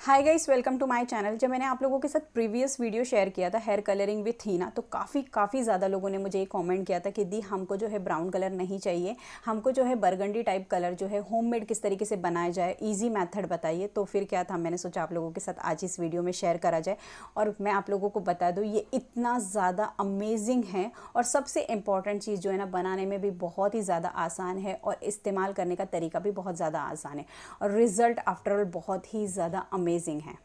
Hi guys, welcome to my channel. जब मैंने आप लोगों के साथ प्रीवियस वीडियो शेयर किया था हेयर कलरिंग विथ हीना, तो काफ़ी ज़्यादा लोगों ने मुझे ये कमेंट किया था कि दी हमको जो है ब्राउन कलर नहीं चाहिए, हमको जो है बरगंडी टाइप कलर जो है होममेड किस तरीके से बनाया जाए, इजी मेथड बताइए। तो फिर क्या था, मैंने सोचा आप लोगों के साथ आज इस वीडियो में शेयर करा जाए और मैं आप लोगों को बता दूँ ये इतना ज़्यादा अमेजिंग है और सबसे इम्पॉर्टेंट चीज़ जो है ना, बनाने में भी बहुत ही ज़्यादा आसान है और इस्तेमाल करने का तरीका भी बहुत ज़्यादा आसान है और रिज़ल्ट आफ्टर ऑल बहुत ही ज़्यादा अमेजिंग है।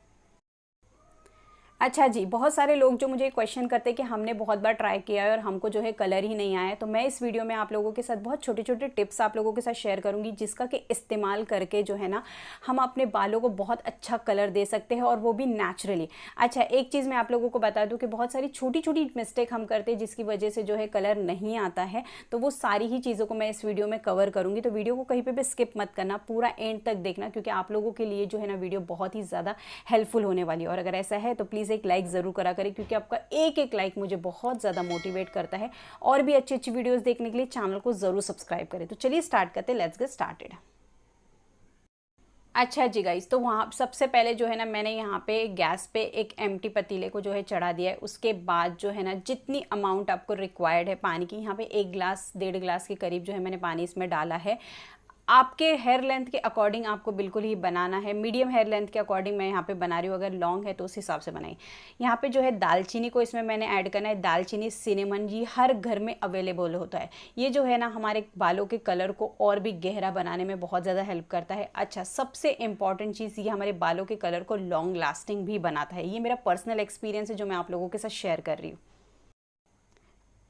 अच्छा जी, बहुत सारे लोग जो मुझे क्वेश्चन करते हैं कि हमने बहुत बार ट्राई किया है और हमको जो है कलर ही नहीं आया है, तो मैं इस वीडियो में आप लोगों के साथ बहुत छोटे छोटे टिप्स आप लोगों के साथ शेयर करूंगी जिसका कि इस्तेमाल करके जो है ना, हम अपने बालों को बहुत अच्छा कलर दे सकते हैं और वो भी नेचुरली। अच्छा, एक चीज़ मैं आप लोगों को बता दूँ कि बहुत सारी छोटी छोटी मिस्टेक हम करते हैं जिसकी वजह से जो है कलर नहीं आता है, तो वो सारी ही चीज़ों को मैं इस वीडियो में कवर करूँगी। तो वीडियो को कहीं पर भी स्किप मत करना, पूरा एंड तक देखना, क्योंकि आप लोगों के लिए जो है ना वीडियो बहुत ही ज़्यादा हेल्पफुल होने वाली है। और अगर ऐसा है तो प्लीज़ एक लाइक ज़रूर करा करें, क्योंकि आपका एक एक लाइक मुझे बहुत ज़्यादा मोटिवेट करता है और भी अच्छी अच्छी वीडियोस देखने के लिए चैनल को ज़रूर सब्सक्राइब करें। तो चलिए स्टार्ट करते हैं, लेट्स गेट स्टार्टेड। अच्छा जी गाइस, तो वहाँ सबसे पहले जो है ना, मैंने यहाँ पे गैस पे एक एम्प्टी पतीले को जो है चढ़ा दिया है। उसके बाद जो है ना, जितनी अमाउंट आपको रिक्वायर्ड है पानी की, यहाँ पे 1 गिलास 1.5 गिलास के करीब जो है मैंने पानी इसमें डाला है। आपके हेयर लेंथ के अकॉर्डिंग आपको बिल्कुल ही बनाना है, मीडियम हेयर लेंथ के अकॉर्डिंग मैं यहाँ पे बना रही हूँ, अगर लॉन्ग है तो उस हिसाब से बनाई। यहाँ पे जो है दालचीनी को इसमें मैंने ऐड करना है। दालचीनी, सिनेमन ये हर घर में अवेलेबल होता है। ये जो है ना, हमारे बालों के कलर को और भी गहरा बनाने में बहुत ज़्यादा हेल्प करता है। अच्छा, सबसे इंपॉर्टेंट चीज़, ये हमारे बालों के कलर को लॉन्ग लास्टिंग भी बनाता है। ये मेरा पर्सनल एक्सपीरियंस है जो मैं आप लोगों के साथ शेयर कर रही हूँ।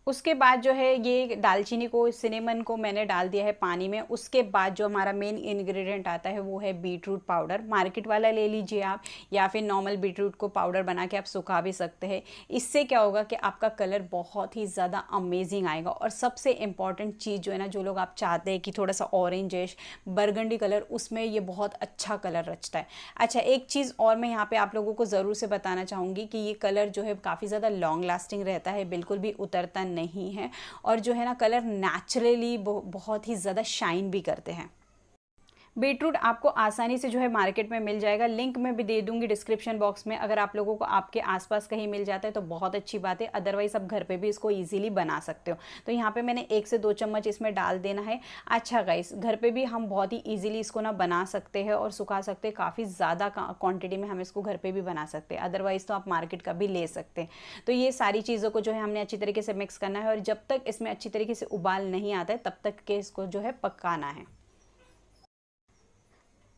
उसके बाद जो है ये दालचीनी को, सिनेमन को मैंने डाल दिया है पानी में। उसके बाद जो हमारा मेन इंग्रेडिएंट आता है वो है बीटरूट पाउडर। मार्केट वाला ले लीजिए आप, या फिर नॉर्मल बीटरूट को पाउडर बना के आप सुखा भी सकते हैं। इससे क्या होगा कि आपका कलर बहुत ही ज़्यादा अमेजिंग आएगा। और सबसे इंपॉर्टेंट चीज़ जो है ना, जो लोग आप चाहते हैं कि थोड़ा सा ऑरेंजिश बरगंडी कलर, उसमें ये बहुत अच्छा कलर रचता है। अच्छा, एक चीज़ और मैं यहाँ पर आप लोगों को ज़रूर से बताना चाहूँगी कि ये कलर जो है काफ़ी ज़्यादा लॉन्ग लास्टिंग रहता है, बिल्कुल भी उतरता नहीं है। और जो है ना, कलर नेचुरली बहुत ही ज़्यादा शाइन भी करते हैं। बीटरूट आपको आसानी से जो है मार्केट में मिल जाएगा, लिंक मैं भी दे दूंगी डिस्क्रिप्शन बॉक्स में। अगर आप लोगों को आपके आसपास कहीं मिल जाता है तो बहुत अच्छी बात है, अदरवाइज आप घर पे भी इसको इजीली बना सकते हो। तो यहाँ पे मैंने 1 से 2 चम्मच इसमें डाल देना है। अच्छा गाइस, घर पे भी हम बहुत ही ईजिली इसको ना बना सकते हैं और सुखा सकते हैं। काफ़ी ज़्यादा क्वान्टिटी में हम इसको घर पर भी बना सकते हैं, अदरवाइज़ तो आप मार्केट का भी ले सकते हैं। तो ये सारी चीज़ों को जो है हमने अच्छी तरीके से मिक्स करना है और जब तक इसमें अच्छी तरीके से उबाल नहीं आता है तब तक के इसको जो है पकाना है।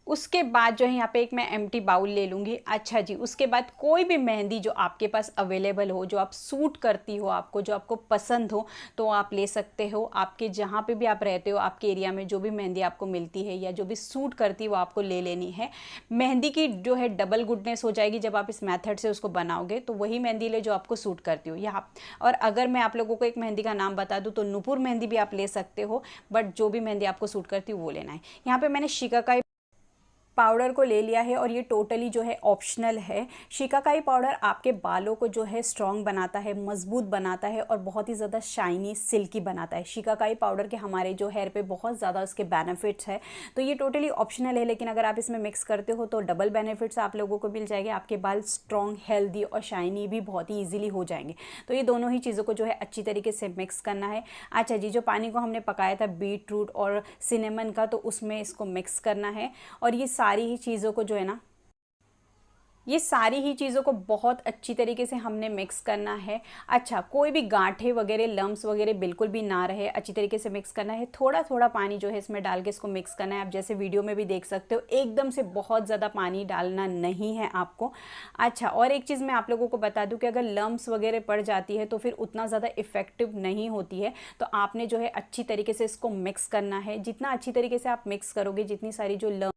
उसके बाद जो है यहाँ पे एक मैं एम्प्टी बाउल ले लूँगी। अच्छा जी, उसके बाद कोई भी मेहंदी जो आपके पास अवेलेबल हो, जो आप सूट करती हो, आपको जो आपको पसंद हो, तो आप ले सकते हो। आपके जहाँ पे भी आप रहते हो, आपके एरिया में जो भी मेहंदी आपको मिलती है या जो भी सूट करती है वो आपको ले लेनी है। मेहंदी की जो है डबल गुडनेस हो जाएगी जब आप इस मेथड से उसको बनाओगे, तो वही मेहंदी ले जो आपको सूट करती हो यहाँ। और अगर मैं आप लोगों को एक मेहंदी का नाम बता दूँ तो नुपुर मेहंदी भी आप ले सकते हो, बट जो भी मेहंदी आपको सूट करती हो वो लेना है। यहाँ पर मैंने शिकाकाई पाउडर को ले लिया है और ये टोटली जो है ऑप्शनल है। शिकाकाई पाउडर आपके बालों को जो है स्ट्रॉन्ग बनाता है, मजबूत बनाता है और बहुत ही ज़्यादा शाइनी सिल्की बनाता है। शिकाकाई पाउडर के हमारे जो हेयर पे बहुत ज़्यादा उसके बेनिफिट्स है, तो ये टोटली ऑप्शनल है, लेकिन अगर आप इसमें मिक्स करते हो तो डबल बेनिफिट्स आप लोगों को मिल जाएंगे। आपके बाल स्ट्रॉन्ग, हेल्दी और शाइनी भी बहुत ही ईजिली हो जाएंगे। तो ये दोनों ही चीज़ों को जो है अच्छी तरीके से मिक्स करना है। अच्छा जी, जो पानी को हमने पकाया था बीट रूट और सिनेमन का, तो उसमें इसको मिक्स करना है और ये सारी ही चीज़ों को जो है ना, ये सारी ही चीज़ों को बहुत अच्छी तरीके से हमने मिक्स करना है। अच्छा, कोई भी गांठे वगैरह, लम्स वगैरह बिल्कुल भी ना रहे, अच्छी तरीके से मिक्स करना है। थोड़ा थोड़ा पानी जो है इसमें डाल के इसको मिक्स करना है। आप जैसे वीडियो में भी देख सकते हो, एकदम से बहुत ज़्यादा पानी डालना नहीं है आपको। अच्छा, और एक चीज़ मैं आप लोगों को बता दूँ कि अगर लम्स वगैरह पड़ जाती है तो फिर उतना ज़्यादा इफेक्टिव नहीं होती है। तो आपने जो है अच्छी तरीके से इसको मिक्स करना है। जितना अच्छी तरीके से आप मिक्स करोगे, जितनी सारी जो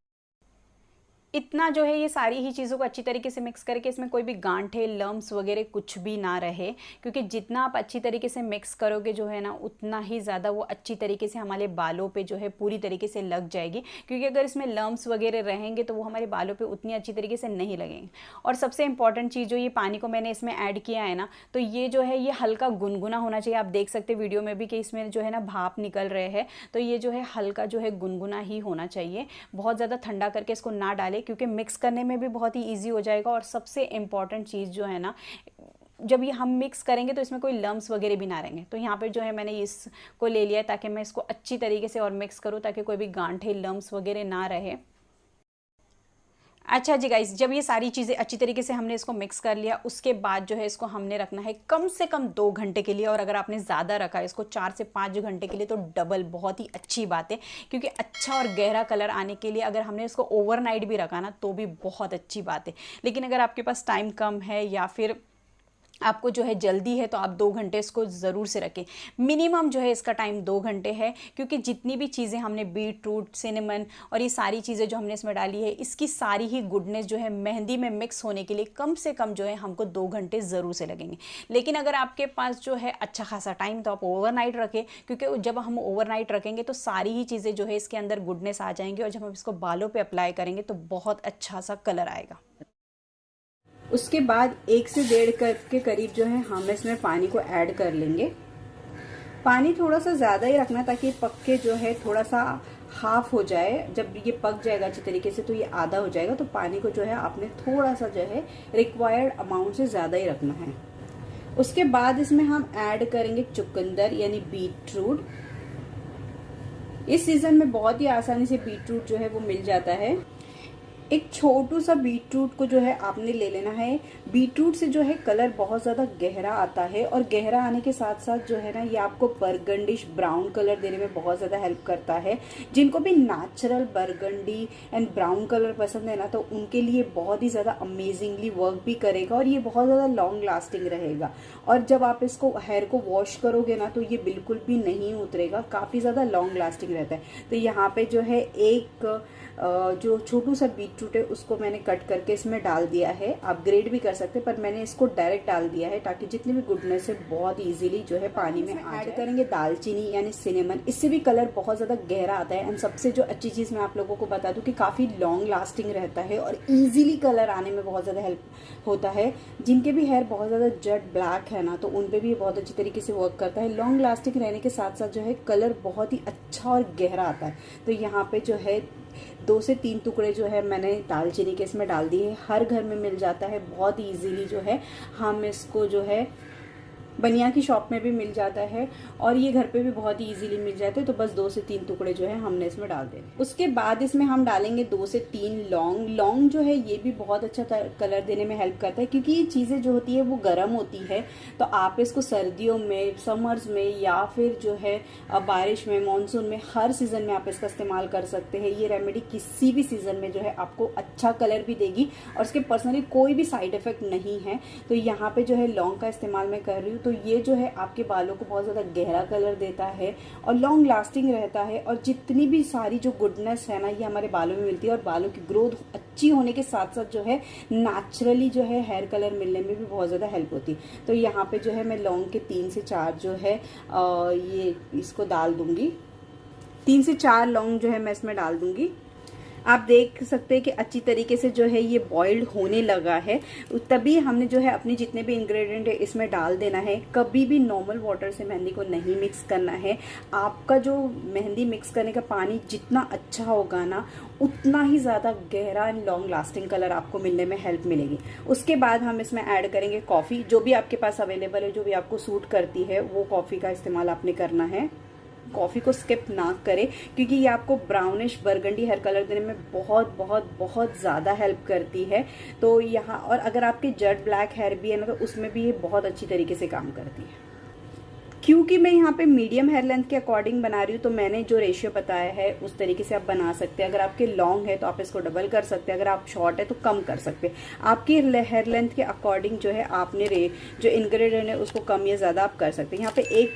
इतना जो है ये सारी ही चीज़ों को अच्छी तरीके से मिक्स करके इसमें कोई भी गांठे, लम्स वगैरह कुछ भी ना रहे, क्योंकि जितना आप अच्छी तरीके से मिक्स करोगे जो है ना, उतना ही ज़्यादा वो अच्छी तरीके से हमारे बालों पे जो है पूरी तरीके से लग जाएगी। क्योंकि अगर इसमें लम्स वगैरह रहेंगे तो वो हमारे बालों पे उतनी अच्छी तरीके से नहीं लगेंगे। और सबसे इंपॉर्टेंट चीज़, जो ये पानी को मैंने इसमें ऐड किया है ना, तो ये जो है ये हल्का गुनगुना होना चाहिए। आप देख सकते हैं वीडियो में भी कि इसमें जो है ना भाप निकल रहे हैं, तो ये जो है हल्का जो है गुनगुना ही होना चाहिए। बहुत ज़्यादा ठंडा करके इसको ना डालें, डालें, क्योंकि मिक्स करने में भी बहुत ही ईजी हो जाएगा। और सबसे इम्पॉर्टेंट चीज़ जो है ना, जब ये हम मिक्स करेंगे तो इसमें कोई लम्स वगैरह भी ना रहेंगे। तो यहाँ पे जो है मैंने इसको ले लिया है ताकि मैं इसको अच्छी तरीके से और मिक्स करूँ, ताकि कोई भी गांठे लम्स वगैरह ना रहे। अच्छा जी गाइस, जब ये सारी चीज़ें अच्छी तरीके से हमने इसको मिक्स कर लिया, उसके बाद जो है इसको हमने रखना है कम से कम 2 घंटे के लिए। और अगर आपने ज़्यादा रखा है इसको 4 से 5 घंटे के लिए तो डबल बहुत ही अच्छी बात है, क्योंकि अच्छा और गहरा कलर आने के लिए अगर हमने इसको ओवरनाइट भी रखा ना तो भी बहुत अच्छी बात है। लेकिन अगर आपके पास टाइम कम है या फिर आपको जो है जल्दी है तो आप 2 घंटे इसको ज़रूर से रखें। मिनिमम जो है इसका टाइम 2 घंटे है, क्योंकि जितनी भी चीज़ें हमने बीट रूट, सिनेमन और ये सारी चीज़ें जो हमने इसमें डाली है, इसकी सारी ही गुडनेस जो है मेहंदी में मिक्स होने के लिए कम से कम जो है हमको 2 घंटे ज़रूर से लगेंगे। लेकिन अगर आपके पास जो है अच्छा खासा टाइम तो आप ओवरनाइट रखें, क्योंकि जब हम ओवरनाइट रखेंगे तो सारी ही चीज़ें जो है इसके अंदर गुडनेस आ जाएंगी, और जब हम इसको बालों पर अप्लाई करेंगे तो बहुत अच्छा सा कलर आएगा। उसके बाद 1 से 1.5 कप के करीब जो है हम इसमें पानी को ऐड कर लेंगे। पानी थोड़ा सा ज़्यादा ही रखना, ताकि पक के जो है थोड़ा सा हाफ हो जाए। जब ये पक जाएगा अच्छी तरीके से तो ये आधा हो जाएगा। तो पानी को जो है आपने थोड़ा सा जो है रिक्वायर्ड अमाउंट से ज़्यादा ही रखना है। उसके बाद इसमें हम ऐड करेंगे चुकंदर यानी बीट रूट। इस सीजन में बहुत ही आसानी से बीट रूट जो है वो मिल जाता है। एक छोटू सा बीटरूट को जो है आपने ले लेना है। बीटरूट से जो है कलर बहुत ज़्यादा गहरा आता है, और गहरा आने के साथ साथ जो है ना ये आपको बर्गंडिश ब्राउन कलर देने में बहुत ज़्यादा हेल्प करता है। जिनको भी natural burgundy and brown colour पसंद है ना, तो उनके लिए बहुत ही ज़्यादा अमेजिंगली वर्क भी करेगा, और ये बहुत ज़्यादा लॉन्ग लास्टिंग रहेगा। और जब आप इसको हेयर को वॉश करोगे ना तो ये बिल्कुल भी नहीं उतरेगा, काफ़ी ज़्यादा लॉन्ग लास्टिंग रहता है। तो यहाँ पे जो है एक जो छोटू सा बीटरूट है उसको मैंने कट करके इसमें डाल दिया है। आप ग्रेट भी कर सकते हैं, पर मैंने इसको डायरेक्ट डाल दिया है ताकि जितनी भी गुडनेस है बहुत इजीली जो है पानी में ऐड करेंगे दालचीनी यानी सिनेमन। इससे भी कलर बहुत ज़्यादा गहरा आता है। एंड सबसे जो अच्छी चीज़ मैं आप लोगों को बता दूं कि काफ़ी लॉन्ग लास्टिंग रहता है और ईजिली कलर आने में बहुत ज़्यादा हेल्प होता है। जिनके भी हेयर बहुत ज़्यादा जेट ब्लैक है ना, तो उन पर भी बहुत अच्छी तरीके से वर्क करता है। लॉन्ग लास्टिंग रहने के साथ साथ जो है कलर बहुत ही अच्छा और गहरा आता है। तो यहाँ पे जो है 2 से 3 टुकड़े जो है मैंने दालचीनी के इसमें डाल दिए। हर घर में मिल जाता है बहुत इजीली, जो है हम इसको जो है बनिया की शॉप में भी मिल जाता है, और ये घर पे भी बहुत ही इजीली मिल जाते हैं। तो बस 2 से 3 टुकड़े जो है हमने इसमें डाल देने। उसके बाद इसमें हम डालेंगे 2 से 3 लौंग। लौंग जो है ये भी बहुत अच्छा कलर देने में हेल्प करता है, क्योंकि ये चीज़ें जो होती है वो गर्म होती है। तो आप इसको सर्दियों में, समर्स में, या फिर जो है बारिश में, मानसून में, हर सीज़न में आप इसका इस्तेमाल कर सकते हैं। ये रेमेडी किसी भी सीज़न में जो है आपको अच्छा कलर भी देगी, और इसके पर्सनली कोई भी साइड इफेक्ट नहीं है। तो यहाँ पे जो है लौंग का इस्तेमाल मैं कर रही हूँ। तो ये जो है आपके बालों को बहुत ज़्यादा गहरा कलर देता है और लॉन्ग लास्टिंग रहता है, और जितनी भी सारी जो गुडनेस है ना ये हमारे बालों में मिलती है, और बालों की ग्रोथ अच्छी होने के साथ साथ जो है नेचुरली जो है हेयर कलर मिलने में भी बहुत ज़्यादा हेल्प होती है। तो यहाँ पे जो है मैं लौंग के 3 से 4 जो है ये इसको डाल दूंगी। 3 से 4 लौंग जो है मैं इसमें डाल दूंगी। आप देख सकते हैं कि अच्छी तरीके से जो है ये बॉइल्ड होने लगा है। तभी हमने जो है अपने जितने भी इंग्रेडिएंट है इसमें डाल देना है। कभी भी नॉर्मल वाटर से मेहंदी को नहीं मिक्स करना है। आपका जो मेहंदी मिक्स करने का पानी जितना अच्छा होगा ना, उतना ही ज़्यादा गहरा एंड लॉन्ग लास्टिंग कलर आपको मिलने में हेल्प मिलेगी। उसके बाद हम इसमें ऐड करेंगे कॉफ़ी। जो भी आपके पास अवेलेबल है, जो भी आपको सूट करती है, वो कॉफ़ी का इस्तेमाल आपने करना है। कॉफ़ी को स्किप ना करें, क्योंकि ये आपको ब्राउनिश बर्गंडी हेयर कलर देने में बहुत बहुत बहुत ज़्यादा हेल्प करती है। तो यहाँ, और अगर आपके जेट ब्लैक हेयर भी है ना, तो उसमें भी ये बहुत अच्छी तरीके से काम करती है। क्योंकि मैं यहाँ पे मीडियम हेयर लेंथ के अकॉर्डिंग बना रही हूँ, तो मैंने जो रेशियो बताया है उस तरीके से आप बना सकते हैं। अगर आपके लॉन्ग है तो आप इसको डबल कर सकते हैं, अगर आप शॉर्ट है तो कम कर सकते हैं। आपकी हेयर लेंथ के अकॉर्डिंग जो है आपने जो इंग्रेडिएंट है उसको कम या ज़्यादा आप कर सकते हैं। यहाँ पे 1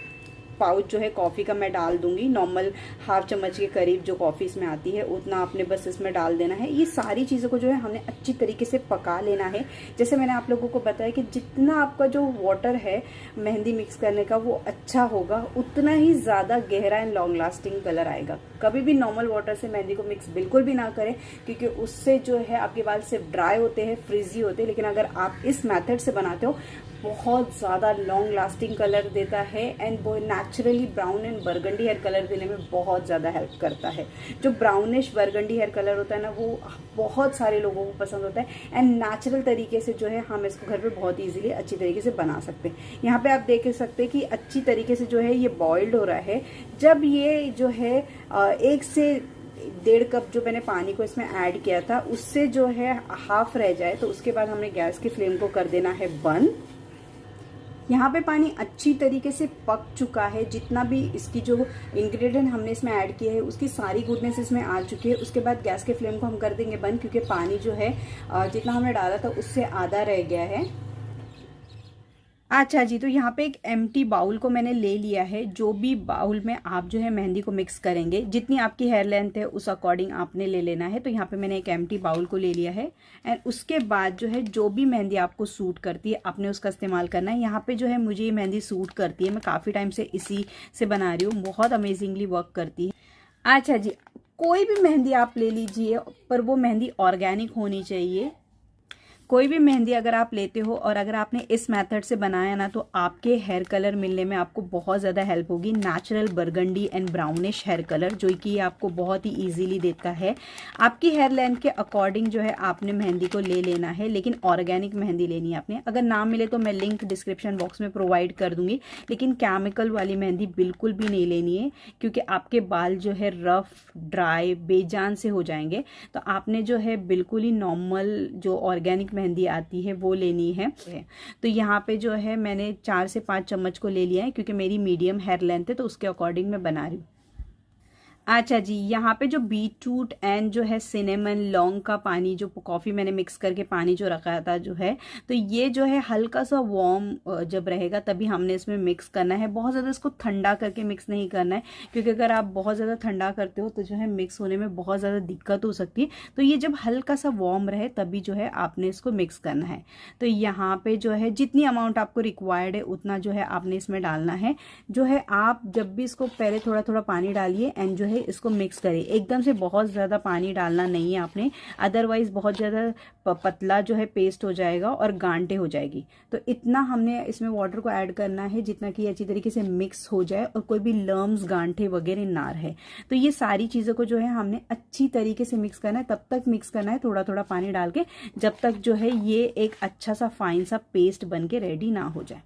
पाउच जो है कॉफ़ी का मैं डाल दूंगी। नॉर्मल ½ चम्मच के करीब जो कॉफ़ी इसमें आती है उतना आपने बस इसमें डाल देना है। ये सारी चीज़ों को जो है हमने अच्छी तरीके से पका लेना है। जैसे मैंने आप लोगों को बताया कि जितना आपका जो वाटर है मेहंदी मिक्स करने का वो अच्छा होगा, उतना ही ज़्यादा गहरा एंड लॉन्ग लास्टिंग कलर आएगा। कभी भी नॉर्मल वाटर से मेहंदी को मिक्स बिल्कुल भी ना करें, क्योंकि उससे जो है आपके बाल सिर्फ ड्राई होते हैं, फ्रिजी होते हैं। लेकिन अगर आप इस मेथड से बनाते हो, बहुत ज़्यादा लॉन्ग लास्टिंग कलर देता है एंड वो naturally brown and burgundy hair colour देने में बहुत ज़्यादा हेल्प करता है। जो ब्राउनिश बर्गंडी हेयर कलर होता है ना, वो बहुत सारे लोगों को पसंद होता है एंड नेचुरल तरीके से जो है हम इसको घर पे बहुत ईजिली अच्छी तरीके से बना सकते हैं। यहाँ पे आप देख सकते हैं कि अच्छी तरीके से जो है ये बॉइल्ड हो रहा है। जब ये जो है 1 से 1.5 कप जो मैंने पानी को इसमें ऐड किया था, उससे जो है हाफ रह जाए तो उसके बाद हमने गैस की फ्लेम को कर देना है बंद। यहाँ पे पानी अच्छी तरीके से पक चुका है। जितना भी इसकी जो इंग्रेडिएंट हमने इसमें ऐड किया है उसकी सारी गुडनेस इसमें आ चुकी है। उसके बाद गैस के फ्लेम को हम कर देंगे बंद, क्योंकि पानी जो है जितना हमने डाला था उससे आधा रह गया है। अच्छा जी, तो यहाँ पे एक एम्प्टी बाउल को मैंने ले लिया है। जो भी बाउल में आप जो है मेहंदी को मिक्स करेंगे, जितनी आपकी हेयर लेंथ है उस अकॉर्डिंग आपने ले लेना है। तो यहाँ पे मैंने एक एम्प्टी बाउल को ले लिया है एंड उसके बाद जो है जो भी मेहंदी आपको सूट करती है आपने उसका इस्तेमाल करना है। यहाँ पे जो है मुझे ये मेहंदी सूट करती है, मैं काफ़ी टाइम से इसी से बना रही हूँ, बहुत अमेजिंगली वर्क करती है। अच्छा जी, कोई भी मेहंदी आप ले लीजिए पर वो मेहंदी ऑर्गेनिक होनी चाहिए। कोई भी मेहंदी अगर आप लेते हो और अगर आपने इस मेथड से बनाया ना, तो आपके हेयर कलर मिलने में आपको बहुत ज़्यादा हेल्प होगी। Natural burgundy and brownish hair colour जो कि आपको बहुत ही इजीली देता है। आपकी हेयर लेंथ के अकॉर्डिंग जो है आपने मेहंदी को ले लेना है, लेकिन ऑर्गेनिक मेहंदी लेनी है आपने। अगर ना मिले तो मैं लिंक डिस्क्रिप्शन बॉक्स में प्रोवाइड कर दूंगी, लेकिन केमिकल वाली मेहंदी बिल्कुल भी नहीं लेनी है, क्योंकि आपके बाल जो है रफ, ड्राई, बेजान से हो जाएंगे। तो आपने जो है बिल्कुल ही नॉर्मल जो ऑर्गेनिक मेहंदी आती है वो लेनी है। तो यहाँ पे जो है मैंने 4 से 5 चम्मच को ले लिया है, क्योंकि मेरी मीडियम हेयर लेंथ है तो उसके अकॉर्डिंग मैं बना रही हूँ। अच्छा जी, यहाँ पे जो बीटरूट एंड जो है सिनेमन लौंग का पानी, जो कॉफ़ी मैंने मिक्स करके पानी जो रखा था जो है, तो ये जो है हल्का सा वार्म जब रहेगा तभी हमने इसमें मिक्स करना है। बहुत ज़्यादा इसको ठंडा करके मिक्स नहीं करना है, क्योंकि अगर आप बहुत ज़्यादा ठंडा करते हो तो जो है मिक्स होने में बहुत ज़्यादा दिक्कत हो सकती है। तो ये जब हल्का सा वार्म रहे तभी जो है आपने इसको मिक्स करना है। तो यहाँ पर जो है जितनी अमाउंट आपको रिक्वायर्ड है उतना जो है आपने इसमें डालना है। जो है आप जब भी इसको पहले थोड़ा थोड़ा पानी डालिए एंड जो है इसको मिक्स करिए। एकदम से बहुत ज़्यादा पानी डालना नहीं है आपने, अदरवाइज बहुत ज़्यादा पतला जो है पेस्ट हो जाएगा और गांठें हो जाएगी। तो इतना हमने इसमें वाटर को ऐड करना है जितना कि अच्छी तरीके से मिक्स हो जाए और कोई भी लम्स, गांठें वगैरह ना रहे। तो ये सारी चीज़ों को जो है हमने अच्छी तरीके से मिक्स करना है। तब तक मिक्स करना है थोड़ा थोड़ा पानी डाल के, जब तक जो है ये एक अच्छा सा फाइन सा पेस्ट बन के रेडी ना हो जाए।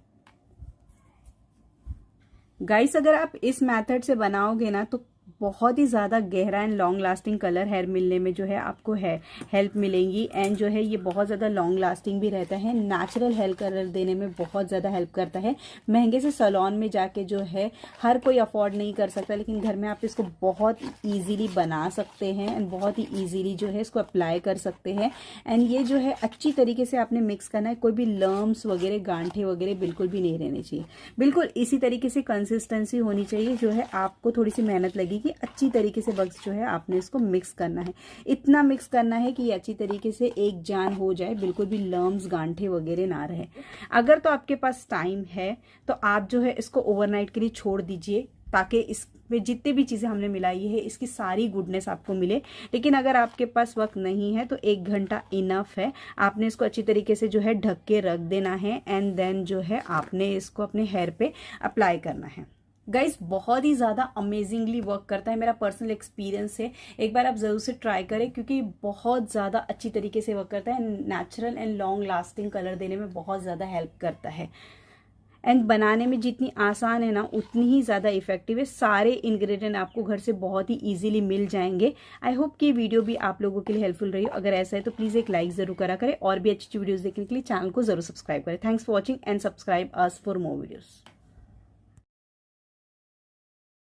गाइस, अगर आप इस मेथड से बनाओगे ना तो बहुत ही ज़्यादा गहरा and long lasting colour hair मिलने में जो है आपको हेल्प मिलेंगी। एंड जो है ये बहुत ज़्यादा लॉन्ग लास्टिंग भी रहता है, नेचुरल हेयर कलर देने में बहुत ज़्यादा हेल्प करता है। महंगे से सैलून में जाके जो है हर कोई अफोर्ड नहीं कर सकता, लेकिन घर में आप इसको बहुत ईजीली बना सकते हैं एंड बहुत ही ईजीली जो है इसको अप्लाई कर सकते हैं। एंड ये जो है अच्छी तरीके से आपने मिक्स करना है, कोई भी लम्स वगैरह, गांठे वगैरह बिल्कुल भी नहीं रहने चाहिए। बिल्कुल इसी तरीके से कंसिस्टेंसी होनी चाहिए। जो है आपको थोड़ी सी मेहनत लगेगी, अच्छी तरीके से बस जो है आपने इसको मिक्स करना है। इतना मिक्स करना है कि ये अच्छी तरीके से एक जान हो जाए, बिल्कुल भी लम्स, गांठे वगैरह ना रहे। अगर तो आपके पास टाइम है तो आप जो है इसको ओवरनाइट के लिए छोड़ दीजिए, ताकि इसमें जितनी भी चीज़ें हमने मिलाई है इसकी सारी गुडनेस आपको मिले। लेकिन अगर आपके पास वक्त नहीं है तो 1 घंटा इनफ है। आपने इसको अच्छी तरीके से जो है ढक के रख देना है एंड देन जो है आपने इसको अपने हेयर पे अप्लाई करना है। गाइस, बहुत ही ज़्यादा अमेजिंगली वर्क करता है, मेरा पर्सनल एक्सपीरियंस है। एक बार आप ज़रूर से ट्राई करें, क्योंकि बहुत ज़्यादा अच्छी तरीके से वर्क करता है। Natural and long lasting colour देने में बहुत ज़्यादा हेल्प करता है एंड बनाने में जितनी आसान है ना उतनी ही ज़्यादा इफेक्टिव है। सारे इंग्रेडिएंट आपको घर से बहुत ही इजीली मिल जाएंगे। आई होप कि वीडियो भी आप लोगों के लिए हेल्पफुल रही हो। अगर ऐसा है तो प्लीज़ एक लाइक ज़रूर करा करें और भी अच्छी वीडियोज़ देखने के लिए चैनल को ज़रूर सब्सक्राइब करें। Thanks for watching and subscribe us for more videos.